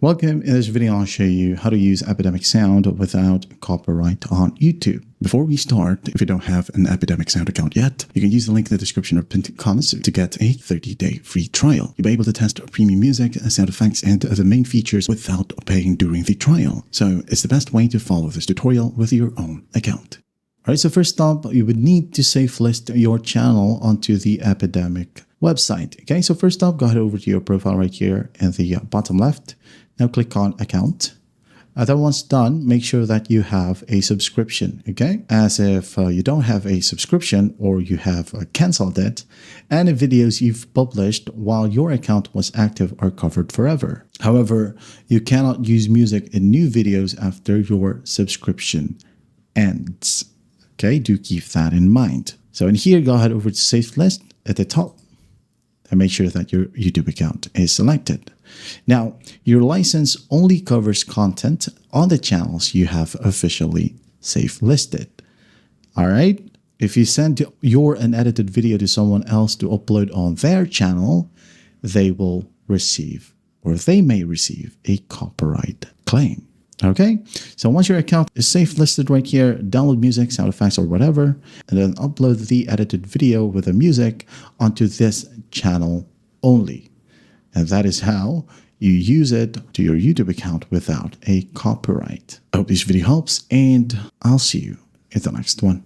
Welcome. In this video, I'll show you how to use Epidemic Sound without copyright on YouTube. Before we start, if you don't have an Epidemic Sound account yet, you can use the link in the description or pinned comments to get a 30-day free trial. You'll be able to test premium music, sound effects, and the main features without paying during the trial. So it's the best way to follow this tutorial with your own account. Alright, so first up, you would need to safe list your channel onto the Epidemic website. Okay, so first up, go ahead over to your profile right here in the bottom left. Now click on account. Then once done, make sure that you have a subscription, okay? As if you don't have a subscription or you have canceled it, and the videos you've published while your account was active are covered forever. However, you cannot use music in new videos after your subscription ends. Okay, do keep that in mind. So in here, go ahead over to Safe List at the top and make sure that your YouTube account is selected. Now, your license only covers content on the channels you have officially safe listed. All right? If you send your unedited video to someone else to upload on their channel, they will receive, or they may receive, a copyright claim. Okay, so once your account is safe listed right here, download music, sound effects, or whatever, and then upload the edited video with the music onto this channel only. And that is how you use it to your YouTube account without a copyright. I hope this video helps, and I'll see you in the next one.